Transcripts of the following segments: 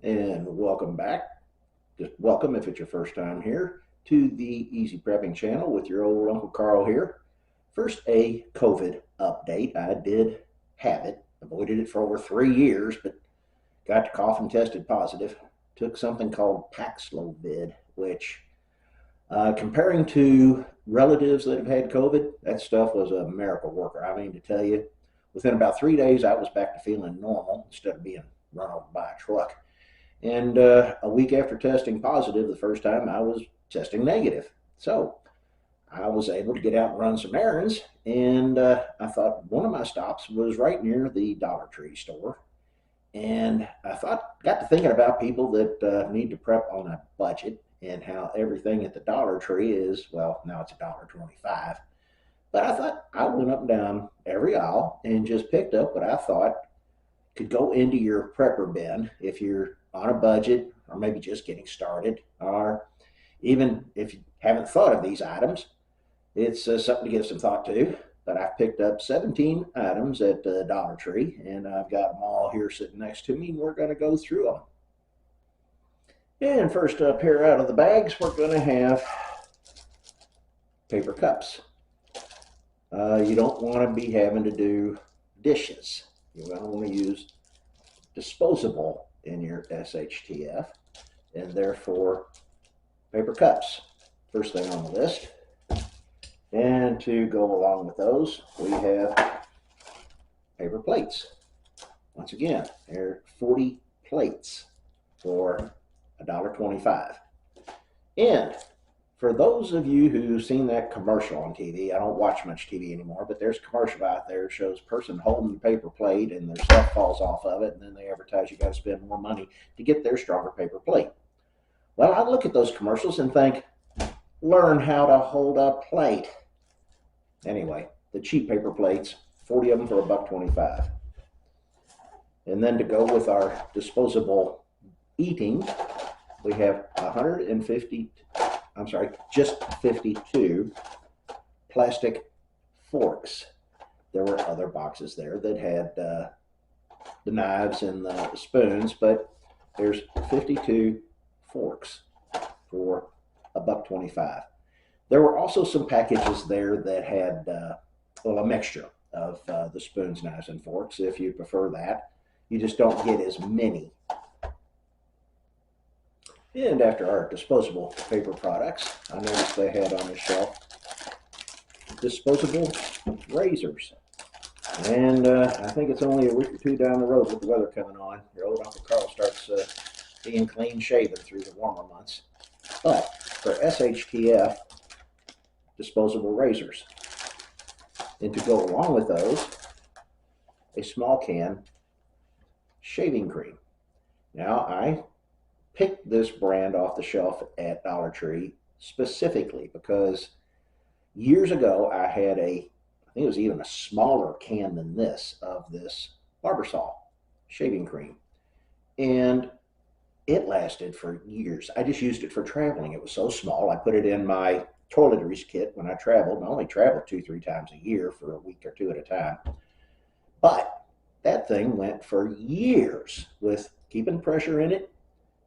and welcome back. Just welcome if it's your first time here to the Easy Prepping channel with your old Uncle Carl here. First, a COVID update. I did have it, avoided it for over 3 years, but got to cough and tested positive. Took something called Paxlovid, which comparing to relatives that have had COVID, that stuff was a miracle worker. I mean, to tell you, within about 3 days, I was back to feeling normal instead of being run over by a truck. And a week after testing positive the first time, I was testing negative. So I was able to get out and run some errands. And I thought one of my stops was right near the Dollar Tree store. And I got to thinking about people that need to prep on a budget and how everything at the Dollar Tree is, well, now it's $1.25. But I thought I went up and down every aisle and just picked up what I thought could go into your prepper bin if you're on a budget or maybe just getting started, or even if you haven't thought of these items, it's something to give some thought to. But I've picked up 17 items at the Dollar Tree, and I've got them all here sitting next to me, and we're going to go through them. And first up here out of the bags, we're going to have paper cups. You don't want to be having to do dishes. You're going to want to use disposable in your SHTF, and therefore paper cups. First thing on the list. And to go along with those, we have paper plates. Once again, there are 40 plates for $1.25. And for those of you who've seen that commercial on TV, I don't watch much TV anymore, but there's a commercial out there that shows a person holding the paper plate and their stuff falls off of it, and then they advertise you got to spend more money to get their stronger paper plate. Well, I look at those commercials and think, learn how to hold a plate. Anyway, the cheap paper plates, 40 of them for $1.25. And then to go with our disposable eating, we have 52 plastic forks. There were other boxes there that had the knives and the spoons, but there's 52 forks for $1.25. There were also some packages there that had a mixture of the spoons, knives, and forks. If you prefer that, you just don't get as many. And after our disposable paper products, I noticed they had on the shelf disposable razors. And I think it's only a week or two down the road with the weather coming on, your old Uncle Carl starts being clean shaven through the warmer months. But for SHTF, disposable razors. And to go along with those, a small can shaving cream. Now, I picked this brand off the shelf at Dollar Tree specifically because years ago I had I think it was even a smaller can than this, of this Barbasol shaving cream. And it lasted for years. I just used it for traveling. It was so small. I put it in my toiletries kit when I traveled. I only traveled 2-3 times a year for a week or two at a time. But that thing went for years with keeping pressure in it,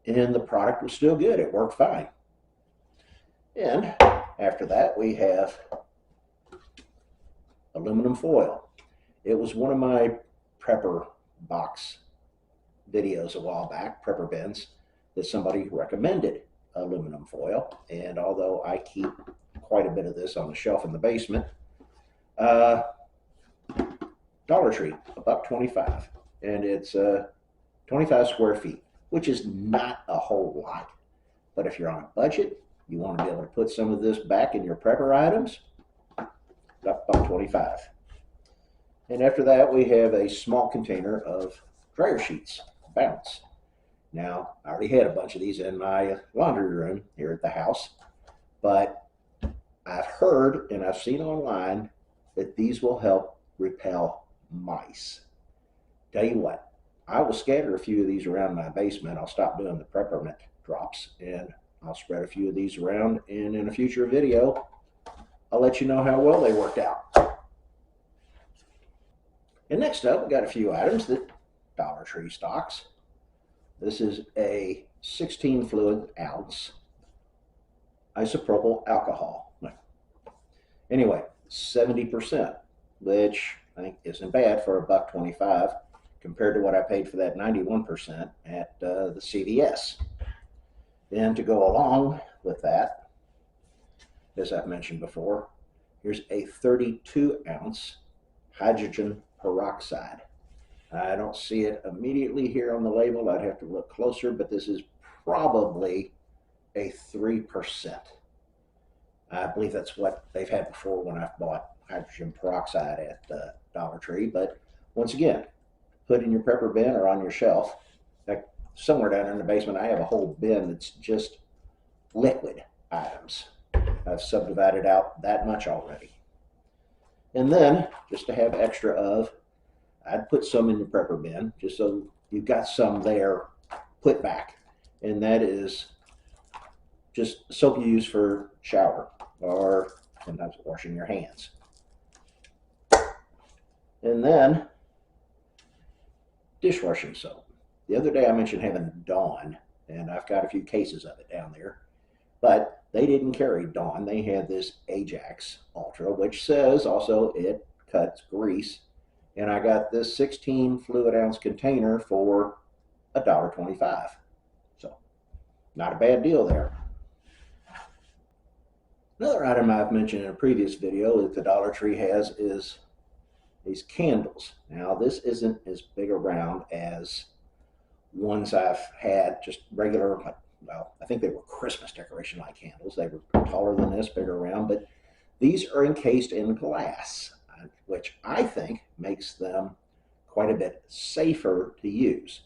and the product was still good. It worked fine. And after that, we have aluminum foil. It was one of my prepper box videos a while back, prepper bins, that somebody recommended aluminum foil. And although I keep quite a bit of this on the shelf in the basement, Dollar Tree, $1.25, and it's 25 square feet, which is not a whole lot. But if you're on a budget, you want to be able to put some of this back in your prepper items, $1.25. And after that, we have a small container of dryer sheets, Bounce. Now, I already had a bunch of these in my laundry room here at the house, but I've heard and I've seen online that these will help repel mice. Tell you what, I will scatter a few of these around my basement. I'll stop doing the peppermint drops, and I'll spread a few of these around, and in a future video, I'll let you know how well they worked out. And next up, we got a few items that Dollar Tree stocks. This is a 16 fluid ounce isopropyl alcohol. Anyway, 70%, which I think isn't bad for $1.25 compared to what I paid for that 91% at the CVS. Then to go along with that, as I've mentioned before, here's a 32-ounce hydrogen peroxide. I don't see it immediately here on the label. I'd have to look closer, but this is probably a 3%. I believe that's what they've had before when I've bought hydrogen peroxide at Dollar Tree. But once again, put in your prepper bin or on your shelf. Like somewhere down in the basement, I have a whole bin that's just liquid items. I've subdivided out that much already. And then, just to have extra of, I'd put some in your prepper bin, just so you've got some there put back. And that is just soap you use for shower or sometimes washing your hands. And then dishwashing soap. The other day I mentioned having Dawn, and I've got a few cases of it down there, but they didn't carry Dawn. They had this Ajax Ultra, which says also it cuts grease. And I got this 16 fluid ounce container for $1.25. So not a bad deal there. Another item I've mentioned in a previous video that the Dollar Tree has is these candles. Now this isn't as big around as ones I've had, just regular, well, I think they were Christmas decoration light candles. They were taller than this, bigger around, but these are encased in glass, which I think makes them quite a bit safer to use.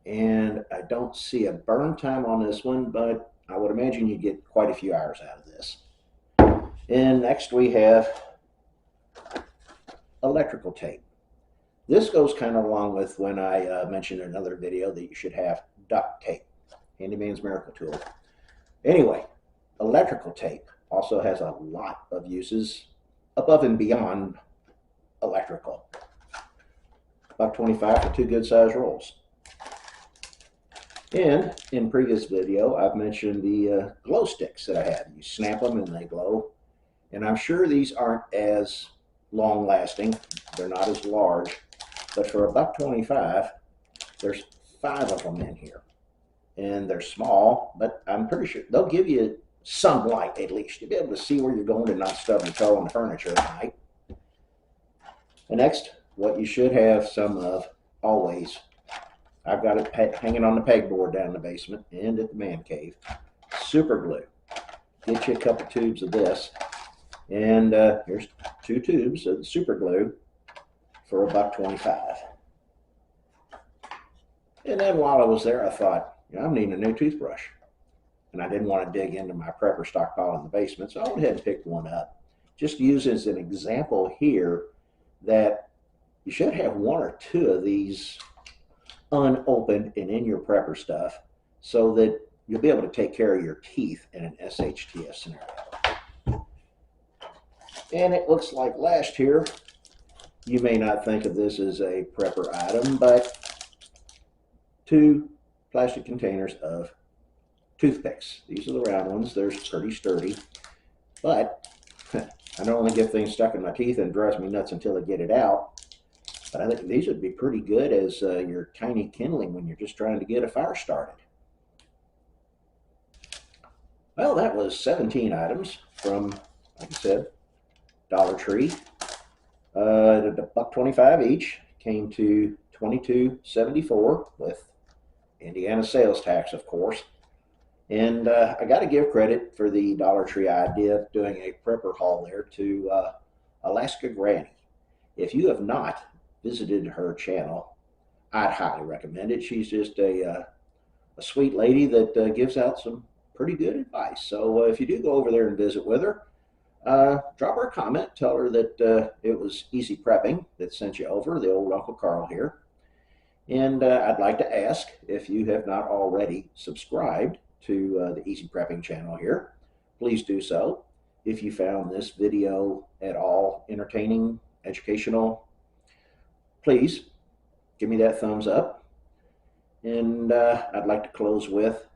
And I don't see a burn time on this one, but I would imagine you get quite a few hours out of this. And next we have electrical tape. This goes kind of along with when I mentioned in another video that you should have duct tape, handyman's miracle tool. Anyway, electrical tape also has a lot of uses above and beyond electrical. $1.25 for 2 good sized rolls. And in previous video, I've mentioned the glow sticks that I have. You snap them and they glow. And I'm sure these aren't as long lasting. They're not as large. But for $1.25, there's 5 of them in here. And they're small, but I'm pretty sure they'll give you some light at least. You'll be able to see where you're going and not stub your toe on the furniture at night. And next, what you should have some of always, I've got it hanging on the pegboard down in the basement and at the man cave, super glue. Get you a couple tubes of this. And here's 2 tubes of the super glue for $1.25. And then while I was there, I thought, I'm needing a new toothbrush. And I didn't want to dig into my prepper stockpile in the basement, so I went ahead and picked one up. Just to use as an example here that you should have 1 or 2 of these unopened and in your prepper stuff so that you'll be able to take care of your teeth in an SHTF scenario. And it looks like last here, you may not think of this as a prepper item, but 2 plastic containers of toothpicks. These are the round ones. They're pretty sturdy, but I don't want to get things stuck in my teeth and it drives me nuts until I get it out. But I think these would be pretty good as your tiny kindling when you're just trying to get a fire started. Well, that was 17 items from, like I said, Dollar Tree. $1.25 each, came to $22.74 with Indiana sales tax, of course. And I got to give credit for the Dollar Tree idea of doing a prepper haul there to Alaska Granny. If you have not visited her channel, I'd highly recommend it. She's just a sweet lady that gives out some pretty good advice. So if you do go over there and visit with her, drop her a comment, tell her that it was Easy Prepping that sent you over, the old Uncle Carl here. And I'd like to ask if you have not already subscribed to the Easy Prepping channel here, please do so. If you found this video at all entertaining, educational, please give me that thumbs up. And I'd like to close with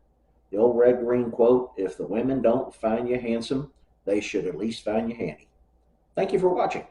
the old red green quote: if the women don't find you handsome, they should at least find you handy. Thank you for watching.